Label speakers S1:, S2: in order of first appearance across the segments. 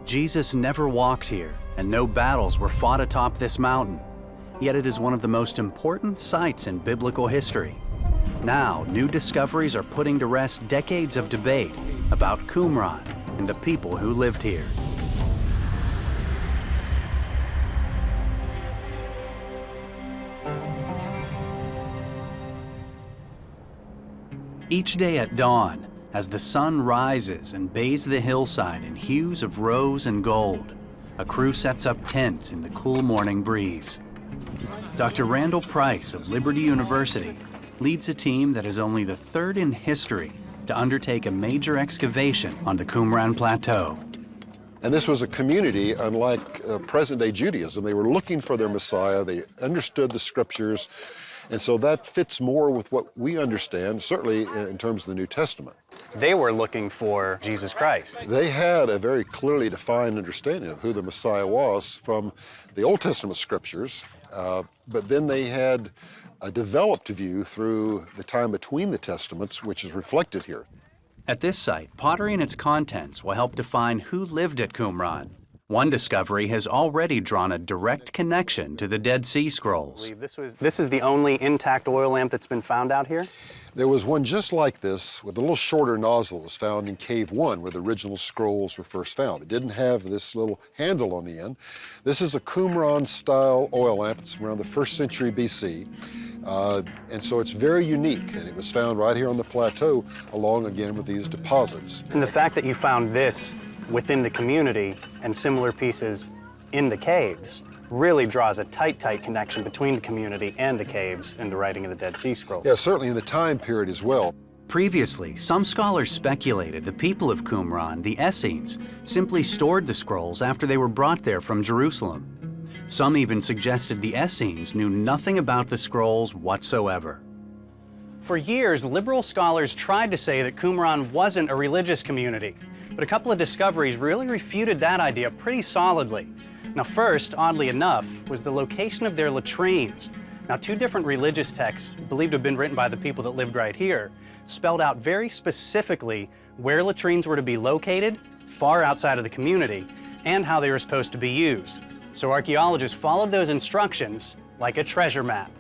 S1: Jesus never walked here, and no battles were fought atop this mountain. Yet it is one of the most important sites in biblical history. Now, new discoveries are putting to rest decades of debate about Qumran and the people who lived here. Each day at dawn, as the sun rises and bathes the hillside in hues of rose and gold, a crew sets up tents in the cool morning breeze. Dr. Randall Price of Liberty University leads a team that is only the third in history to undertake a major excavation on the Qumran Plateau.
S2: And this was a community unlike present-day Judaism. They were looking for their Messiah. They understood the scriptures. And so that fits more with what we understand, certainly in terms of the New Testament.
S1: They were looking for Jesus Christ.
S2: They had a very clearly defined understanding of who the Messiah was from the Old Testament scriptures, but then they had a developed view through the time between the Testaments, which is reflected here.
S1: At this site, pottery and its contents will help define who lived at Qumran. One discovery has already drawn a direct connection to the Dead Sea Scrolls. This is the only intact oil lamp that's been found out here?
S2: There was one just like this with a little shorter nozzle that was found in Cave 1 where the original scrolls were first found. It didn't have this little handle on the end. This is a Qumran-style oil lamp. It's around the 1st century BC. And so it's very unique, and it was found right here on the plateau along again with these deposits.
S1: And the fact that you found this within the community and similar pieces in the caves really draws a tight connection between the community and the caves in the writing of the Dead Sea Scrolls.
S2: Yeah, certainly in the time period as well.
S1: Previously, some scholars speculated the people of Qumran, the Essenes, simply stored the scrolls after they were brought there from Jerusalem. Some even suggested the Essenes knew nothing about the scrolls whatsoever. For years, liberal scholars tried to say that Qumran wasn't a religious community, but a couple of discoveries really refuted that idea pretty solidly. Now first, oddly enough, was the location of their latrines. Now 2 different religious texts, believed to have been written by the people that lived right here, spelled out very specifically where latrines were to be located, far outside of the community, and how they were supposed to be used. So archaeologists followed those instructions like a treasure map.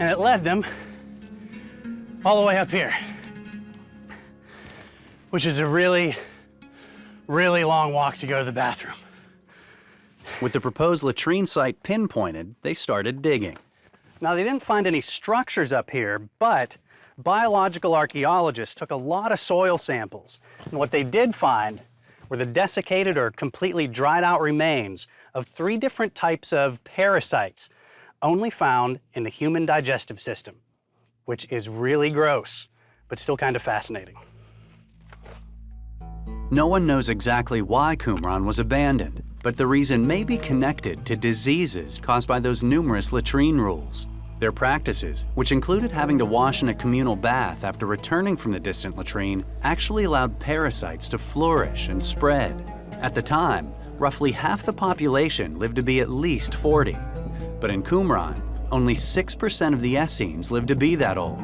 S1: And it led them all the way up here, which is a really long walk to go to the bathroom. With the proposed latrine site pinpointed, they started digging. Now, they didn't find any structures up here, but biological archaeologists took a lot of soil samples. And what they did find were the desiccated or completely dried out remains of 3 different types of parasites, only found in the human digestive system, which is really gross, but still kind of fascinating. No one knows exactly why Qumran was abandoned, but the reason may be connected to diseases caused by those numerous latrine rules. Their practices, which included having to wash in a communal bath after returning from the distant latrine, actually allowed parasites to flourish and spread. At the time, roughly half the population lived to be at least 40. But in Qumran, only 6% of the Essenes lived to be that old.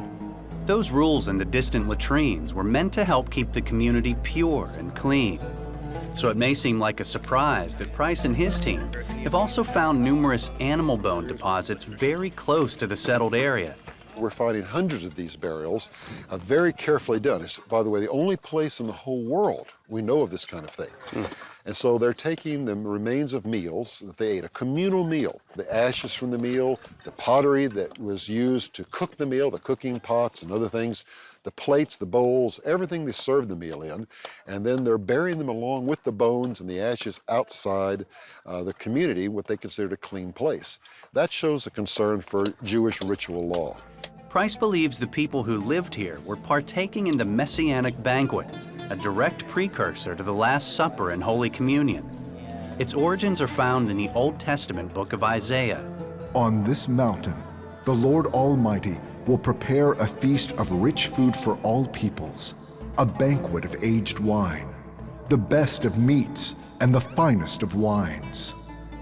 S1: Those rules in the distant latrines were meant to help keep the community pure and clean. So it may seem like a surprise that Price and his team have also found numerous animal bone deposits very close to the settled area.
S2: We're finding hundreds of these burials, very carefully done. It's, by the way, the only place in the whole world we know of this kind of thing. And so they're taking the remains of meals that they ate, a communal meal, the ashes from the meal, the pottery that was used to cook the meal, the cooking pots and other things, the plates, the bowls, everything they served the meal in, and then they're burying them along with the bones and the ashes outside the community, what they considered a clean place. That shows a concern for Jewish ritual law.
S1: Price believes the people who lived here were partaking in the Messianic banquet, a direct precursor to the Last Supper and Holy Communion. Its origins are found in the Old Testament book of Isaiah.
S3: On this mountain, the Lord Almighty will prepare a feast of rich food for all peoples, a banquet of aged wine, the best of meats and the finest of wines.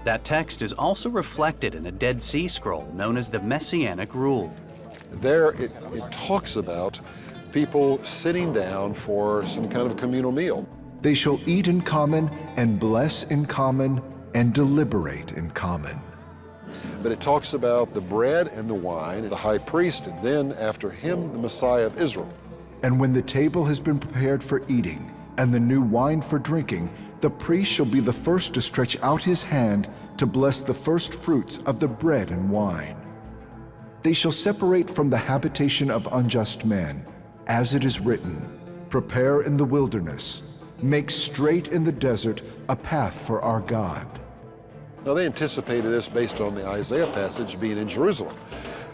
S1: That text is also reflected in a Dead Sea Scroll known as the Messianic Rule.
S2: There it talks about people sitting down for some kind of communal meal.
S3: They shall eat in common and bless in common and deliberate in common.
S2: But it talks about the bread and the wine, the high priest, and then after him, the Messiah of Israel.
S3: And when the table has been prepared for eating, and the new wine for drinking, the priest shall be the first to stretch out his hand to bless the first fruits of the bread and wine. They shall separate from the habitation of unjust men, as it is written, prepare in the wilderness, make straight in the desert a path for our God.
S2: Now they anticipated this based on the Isaiah passage being in Jerusalem.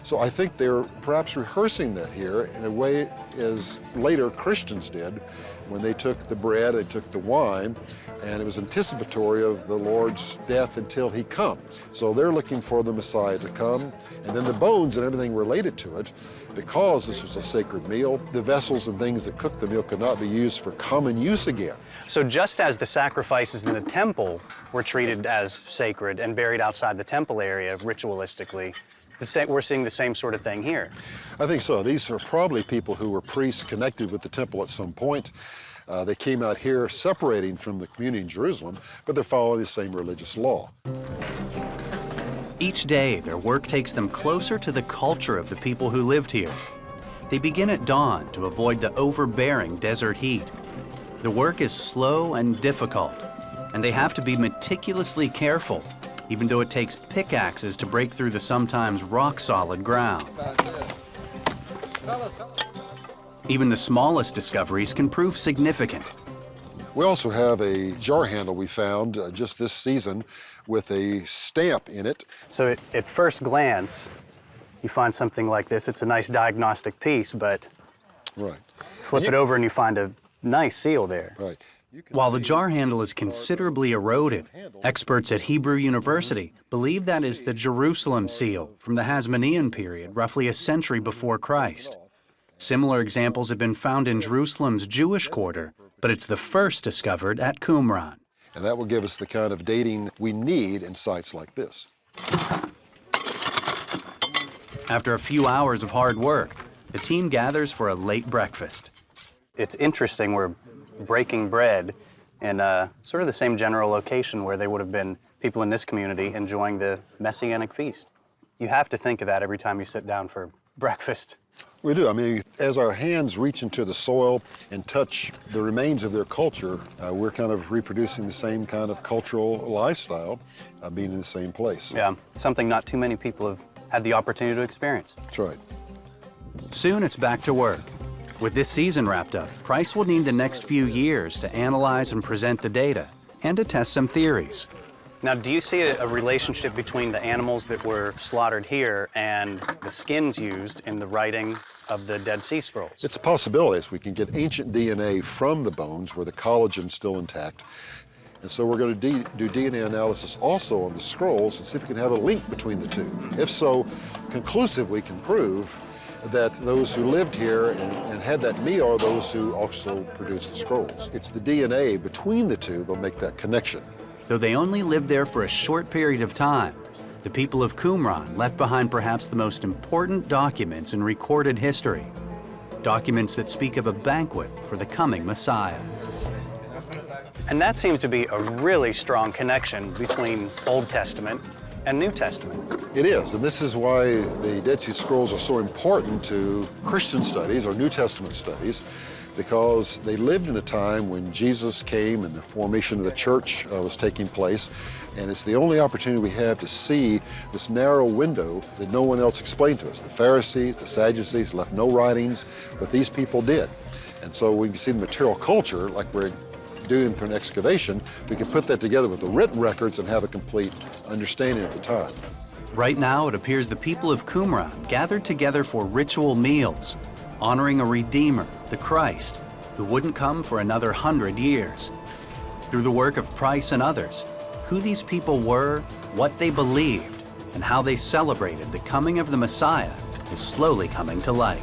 S2: So I think they're perhaps rehearsing that here in a way as later Christians did when they took the bread, they took the wine, and it was anticipatory of the Lord's death until he comes. So they're looking for the Messiah to come, and then the bones and everything related to it, because this was a sacred meal, the vessels and things that cooked the meal could not be used for common use again.
S1: So just as the sacrifices in the temple were treated as sacred and buried outside the temple area ritualistically, we're seeing the same sort of thing here.
S2: I think so. These are probably people who were priests connected with the temple at some point. They came out here separating from the community in Jerusalem, but they're following the same religious law.
S1: Each day, their work takes them closer to the culture of the people who lived here. They begin at dawn to avoid the overbearing desert heat. The work is slow and difficult, and they have to be meticulously careful, even though it takes pickaxes to break through the sometimes rock-solid ground. Even the smallest discoveries can prove significant.
S2: We also have a jar handle we found just this season with a stamp in it.
S1: So at first glance, you find something like this. It's a nice diagnostic piece, but
S2: Right.
S1: flip it over and you find a nice seal there.
S2: Right.
S1: While the jar handle is considerably eroded, experts at Hebrew University believe that is the Jerusalem seal from the Hasmonean period, roughly a century before Christ. Similar examples have been found in Jerusalem's Jewish quarter, but it's the first discovered at Qumran.
S2: And that will give us the kind of dating we need in sites like this.
S1: After a few hours of hard work, the team gathers for a late breakfast. It's interesting, we're breaking bread in sort of the same general location where there would have been people in this community enjoying the Messianic feast. You have to think of that every time you sit down for breakfast.
S2: We do. I mean, as our hands reach into the soil and touch the remains of their culture, we're kind of reproducing the same kind of cultural lifestyle, being in the same place.
S1: Yeah, something not too many people have had the opportunity to experience.
S2: That's right.
S1: Soon it's back to work. With this season wrapped up, Price will need the next few years to analyze and present the data and to test some theories. Now, do you see a relationship between the animals that were slaughtered here and the skins used in the writing of the Dead Sea Scrolls?
S2: It's a possibility. We can get ancient DNA from the bones where the collagen's still intact. And so we're going to do DNA analysis also on the scrolls and see if we can have a link between the two. If so, conclusively can prove that those who lived here and had that meal are those who also produced the scrolls. It's the DNA between the two that'll make that connection.
S1: Though they only lived there for a short period of time, the people of Qumran left behind perhaps the most important documents in recorded history. Documents that speak of a banquet for the coming Messiah. And that seems to be a really strong connection between Old Testament and New Testament.
S2: It is, and this is why the Dead Sea Scrolls are so important to Christian studies or New Testament studies, because they lived in a time when Jesus came and the formation of the church was taking place, and it's the only opportunity we have to see this narrow window that no one else explained to us. The Pharisees, the Sadducees left no writings, but these people did. And so we can see the material culture, like we're doing through an excavation, we can put that together with the written records and have a complete understanding of the time.
S1: Right now, it appears the people of Qumran gathered together for ritual meals, honoring a Redeemer, the Christ, who wouldn't come for another 100 years. Through the work of Price and others, who these people were, what they believed, and how they celebrated the coming of the Messiah is slowly coming to light.